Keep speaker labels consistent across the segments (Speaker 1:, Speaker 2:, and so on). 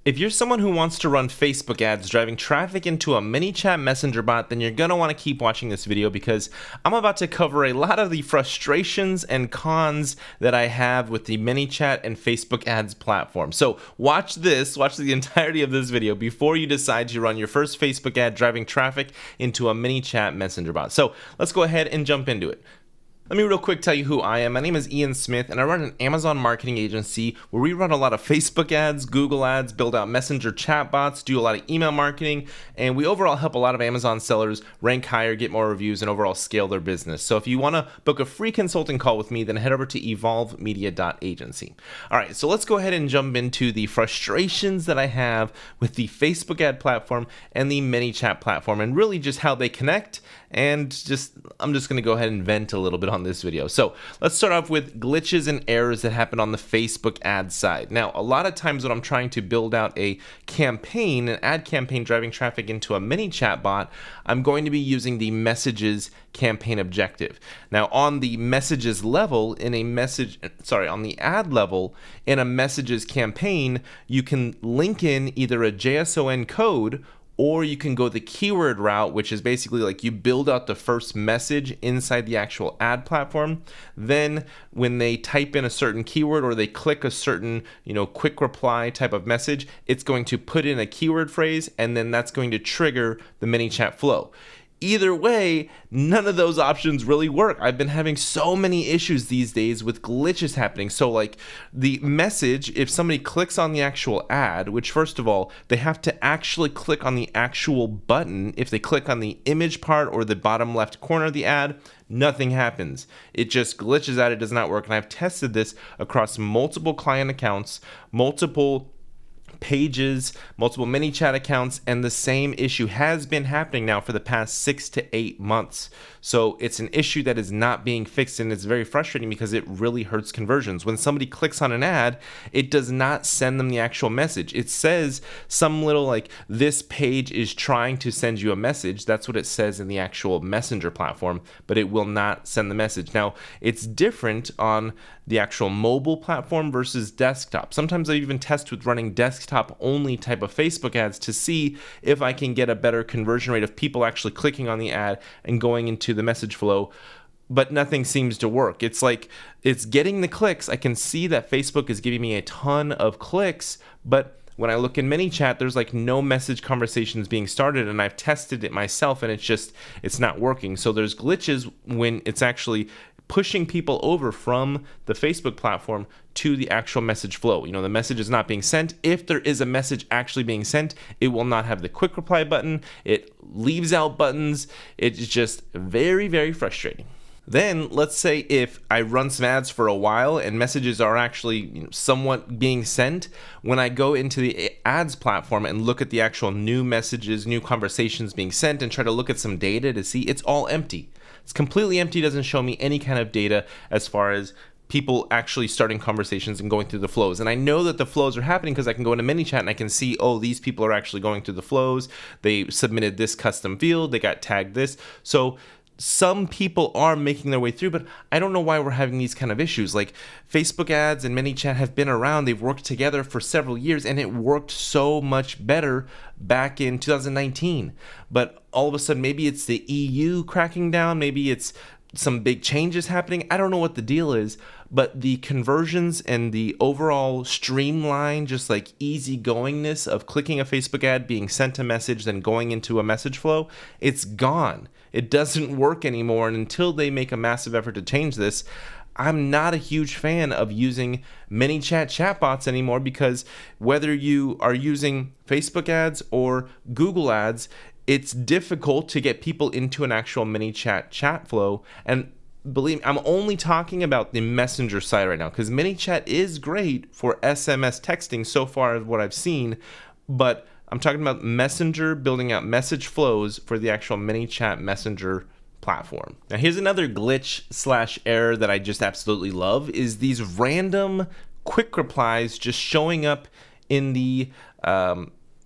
Speaker 1: If you're someone who wants to run Facebook ads driving traffic into a ManyChat messenger bot, then you're going to want to keep watching this video because I'm about to cover a lot of the frustrations and cons that I have with the ManyChat and Facebook ads platform. So watch the entirety of this video before you decide to run your first Facebook ad driving traffic into a ManyChat messenger bot. So let's go ahead and jump into it. Let me real quick tell you who I am. My name is Ian Smith, and I run an Amazon marketing agency where we run a lot of Facebook ads, Google ads, build out messenger chatbots, do a lot of email marketing, and we overall help a lot of Amazon sellers rank higher, get more reviews, and overall scale their business. So if you want to book a free consulting call with me, then head over to evolvemedia.agency. All right, so let's go ahead and jump into the frustrations that I have with the Facebook ad platform and the ManyChat platform, and really just how they connect. And I'm just going to go ahead and vent a little bit on this video. So let's start off with glitches and errors that happen on the Facebook ad side. Now, a lot of times when I'm trying to build out a campaign, an ad campaign driving traffic into a ManyChat bot, I'm going to be using the messages campaign objective. Now, on the messages level, on the ad level, in a messages campaign, you can link in either a JSON code, or you can go the keyword route, which is basically like you build out the first message inside the actual ad platform. Then when they type in a certain keyword or they click a certain, quick reply type of message, it's going to put in a keyword phrase, and then that's going to trigger the ManyChat flow. Either way, none of those options really work. I've been having so many issues these days with glitches happening. So like the message, if somebody clicks on the actual ad, which first of all, they have to actually click on the actual button. If they click on the image part or the bottom left corner of the ad, nothing happens. It just glitches out. It does not work. And I've tested this across multiple client accounts, multiple pages, multiple ManyChat accounts, and the same issue has been happening now for the past 6 to 8 months. So it's an issue that is not being fixed, and it's very frustrating because it really hurts conversions. When somebody clicks on an ad, it does not send them the actual message. It says some little like, this page is trying to send you a message. That's what it says in the actual messenger platform, but it will not send the message. Now, it's different on the actual mobile platform versus desktop. Sometimes I even test with running desktop only type of Facebook ads to see if I can get a better conversion rate of people actually clicking on the ad and going into the message flow, but nothing seems to work. It's like it's getting the clicks. I can see that Facebook is giving me a ton of clicks, but when I look in ManyChat, there's like no message conversations being started, and I've tested it myself and it's not working. So there's glitches when it's actually pushing people over from the Facebook platform to the actual message flow. The message is not being sent. If there is a message actually being sent, it will not have the quick reply button. It leaves out buttons. It's just very, very frustrating. Then let's say if I run some ads for a while and messages are actually somewhat being sent, when I go into the ads platform and look at the actual new messages, new conversations being sent, and try to look at some data to see, it's all empty. It's completely empty. Doesn't show me any kind of data as far as people actually starting conversations and going through the flows. And I know that the flows are happening because I can go into ManyChat and I can see, oh, these people are actually going through the flows. They submitted this custom field. They got tagged this. So some people are making their way through, but I don't know why we're having these kind of issues. Like Facebook ads and ManyChat have been around. They've worked together for several years, and it worked so much better back in 2019. But all of a sudden, maybe it's the EU cracking down. Maybe it's some big changes happening. I don't know what the deal is, but the conversions and the overall streamline, just like easygoingness of clicking a Facebook ad, being sent a message, then going into a message flow, it's gone. It doesn't work anymore. And until they make a massive effort to change this, I'm not a huge fan of using ManyChat chatbots anymore, because whether you are using Facebook ads or Google ads, it's difficult to get people into an actual ManyChat chat flow. And believe me, I'm only talking about the messenger side right now, because ManyChat is great for SMS texting so far as what I've seen, but I'm talking about Messenger, building out message flows for the actual ManyChat messenger platform. Now, here's another glitch / error that I just absolutely love, is these random quick replies just showing up in the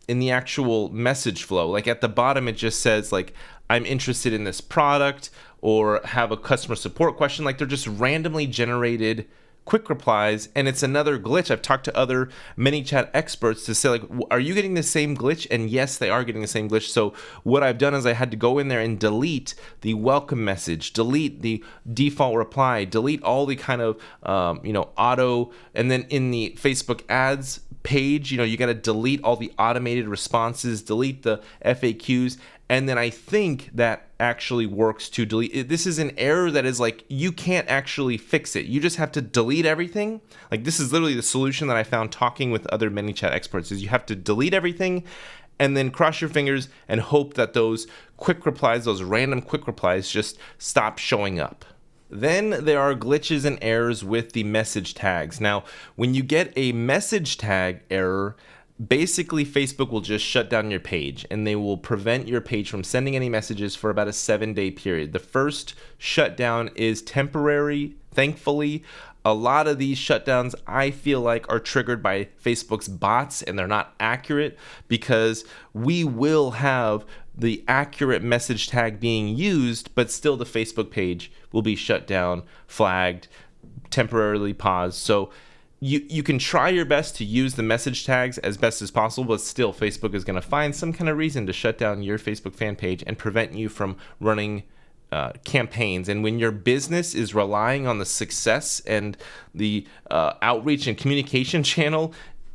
Speaker 1: actual message flow. Like at the bottom, it just says like, I'm interested in this product, or have a customer support question. Like they're just randomly generated quick replies, and it's another glitch. I've talked to other ManyChat experts to say, like, are you getting the same glitch? And yes, they are getting the same glitch. So what I've done is I had to go in there and delete the welcome message, delete the default reply, delete all the kind of auto, and then in the Facebook ads page, you got to delete all the automated responses, delete the FAQs. And then I think that actually works to delete it. This is an error that is like, you can't actually fix it. You just have to delete everything. Like, this is literally the solution that I found talking with other ManyChat experts, is you have to delete everything and then cross your fingers and hope that those quick replies, those random quick replies, just stop showing up. Then there are glitches and errors with the message tags. Now, when you get a message tag error, basically Facebook will just shut down your page and they will prevent your page from sending any messages for about a 7-day period. The first shutdown is temporary, thankfully. A lot of these shutdowns, I feel like, are triggered by Facebook's bots, and they're not accurate, because we will have the accurate message tag being used, but still the Facebook page will be shut down, flagged, temporarily paused. So you can try your best to use the message tags as best as possible, but still Facebook is going to find some kind of reason to shut down your Facebook fan page and prevent you from running campaigns. And when your business is relying on the success and the outreach and communication channel,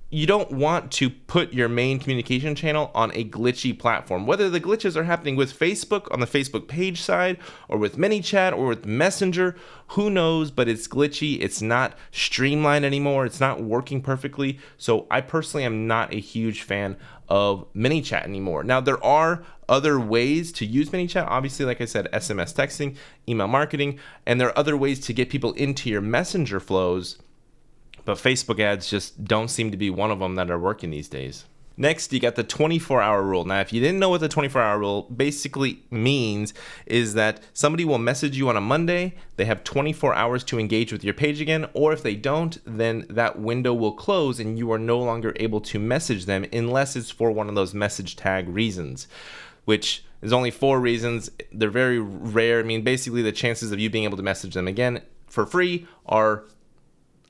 Speaker 1: you don't want to put your main communication channel on a glitchy platform. Whether the glitches are happening with Facebook on the Facebook page side, or with ManyChat, or with Messenger, who knows, but it's glitchy. It's not streamlined anymore. It's not working perfectly. So I personally am not a huge fan of ManyChat anymore. Now, there are other ways to use ManyChat. Obviously, like I said, SMS texting, email marketing, and there are other ways to get people into your Messenger flows. But Facebook ads just don't seem to be one of them that are working these days. Next, you got the 24-hour rule. Now, if you didn't know what the 24-hour rule basically means, is that somebody will message you on a Monday, they have 24 hours to engage with your page again, or if they don't, then that window will close and you are no longer able to message them unless it's for one of those message tag reasons, which is only 4 reasons. They're very rare. I mean, basically the chances of you being able to message them again for free are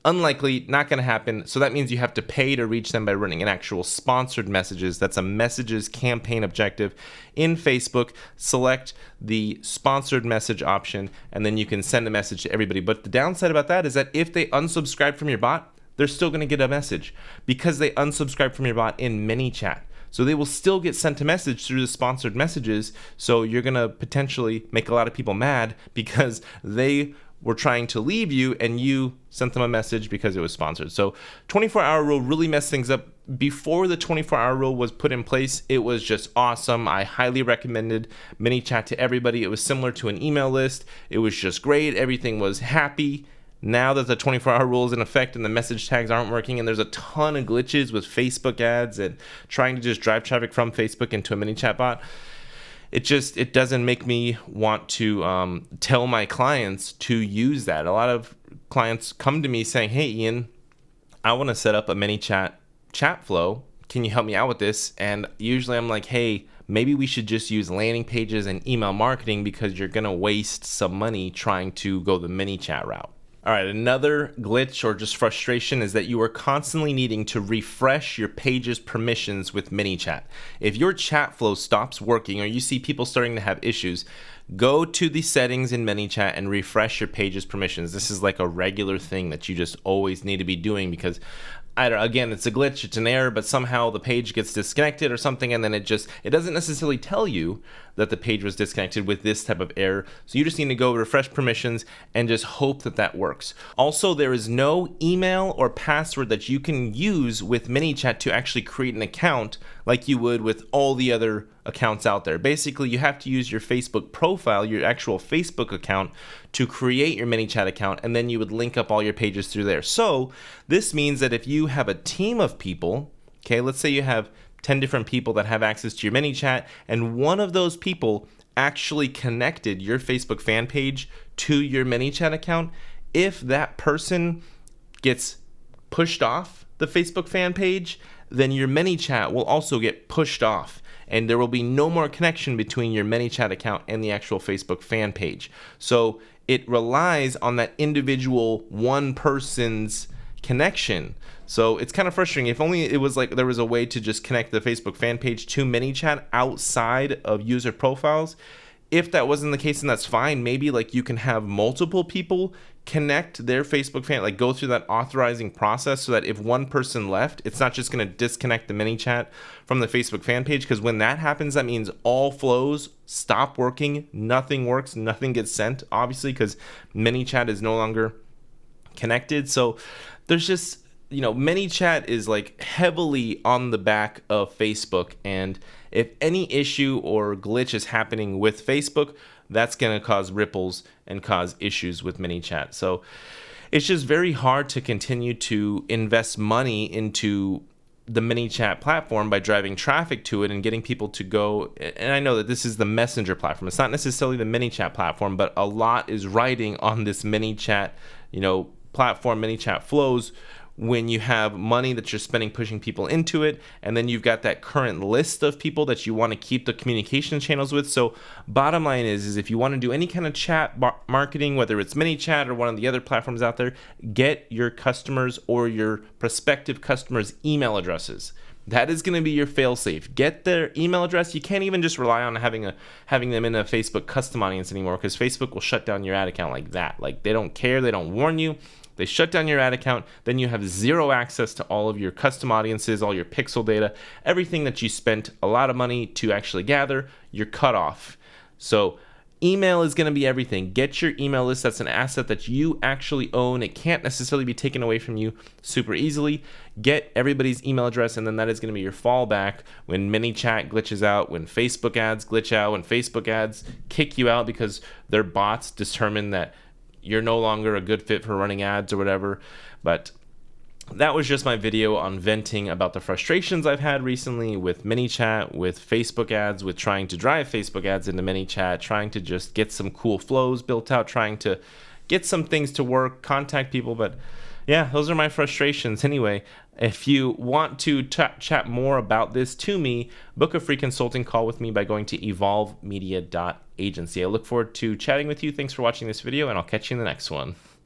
Speaker 1: unlikely, not going to happen. So that means you have to pay to reach them by running an actual sponsored messages. That's a messages campaign objective in Facebook. Select the sponsored message option, and then you can send a message to everybody. But the downside about that is that if they unsubscribe from your bot, they're still going to get a message because they unsubscribe from your bot in ManyChat. So they will still get sent a message through the sponsored messages. So you're going to potentially make a lot of people mad because they were trying to leave you and you sent them a message because it was sponsored. So 24-hour rule really messed things up. Before the 24-hour rule was put in place, it was just awesome. I highly recommended ManyChat to everybody. It was similar to an email list. It was just great. Everything was happy. Now that the 24-hour rule is in effect and the message tags aren't working, and there's a ton of glitches with Facebook ads and trying to just drive traffic from Facebook into a ManyChat bot, it doesn't make me want to tell my clients to use that. A lot of clients come to me saying, hey, Ian, I want to set up a ManyChat chat flow. Can you help me out with this? And usually I'm like, hey, maybe we should just use landing pages and email marketing because you're going to waste some money trying to go the ManyChat route. All right, another glitch or just frustration is that you are constantly needing to refresh your page's permissions with ManyChat. If your chat flow stops working or you see people starting to have issues, go to the settings in ManyChat and refresh your page's permissions. This is like a regular thing that you just always need to be doing because again, it's a glitch, it's an error, but somehow the page gets disconnected or something, and then it doesn't necessarily tell you that the page was disconnected with this type of error. So you just need to go refresh permissions and just hope that that works. Also, there is no email or password that you can use with ManyChat to actually create an account like you would with all the other accounts out there. Basically, you have to use your Facebook profile, your actual Facebook account, to create your ManyChat account, and then you would link up all your pages through there. So this means that if you have a team of people, okay, let's say you have 10 different people that have access to your ManyChat, and one of those people actually connected your Facebook fan page to your ManyChat account, if that person gets pushed off the Facebook fan page, then your ManyChat will also get pushed off, and there will be no more connection between your ManyChat account and the actual Facebook fan page. So it relies on that individual one person's connection. So it's kind of frustrating. If only it was like there was a way to just connect the Facebook fan page to ManyChat outside of user profiles. If that wasn't the case, then that's fine. Maybe like you can have multiple people connect their Facebook fan, like go through that authorizing process, so that if one person left, it's not just going to disconnect the ManyChat from the Facebook fan page. Because when that happens, that means all flows stop working, nothing works, nothing gets sent, obviously, because ManyChat is no longer connected. So there's just, ManyChat is like heavily on the back of Facebook, and if any issue or glitch is happening with Facebook, that's going to cause ripples and cause issues with ManyChat. So it's just very hard to continue to invest money into the ManyChat platform by driving traffic to it and getting people to go. And I know that this is the messenger platform. It's not necessarily the ManyChat platform, but a lot is riding on this ManyChat, platform, ManyChat flows, when you have money that you're spending pushing people into it, and then you've got that current list of people that you want to keep the communication channels with. So bottom line is if you want to do any kind of chat marketing, whether it's ManyChat or one of the other platforms out there, get your customers or your prospective customers' email addresses. That is going to be your fail-safe. Get their email address. You can't even just rely on having them in a Facebook custom audience anymore, because Facebook will shut down your ad account like that. Like, they don't care. They don't warn you. They shut down your ad account. Then you have zero access to all of your custom audiences, all your pixel data, everything that you spent a lot of money to actually gather. You're cut off. So email is going to be everything. Get your email list. That's an asset that you actually own. It can't necessarily be taken away from you super easily. Get everybody's email address, and then that is going to be your fallback when ManyChat glitches out, when Facebook ads glitch out, when Facebook ads kick you out because their bots determine that you're no longer a good fit for running ads or whatever. But that was just my video on venting about the frustrations I've had recently with ManyChat, with Facebook ads, with trying to drive Facebook ads into ManyChat, trying to just get some cool flows built out, trying to get some things to work, contact people. But yeah, those are my frustrations. Anyway, if you want to chat more about this to me, book a free consulting call with me by going to evolvemedia.agency. I look forward to chatting with you. Thanks for watching this video, and I'll catch you in the next one.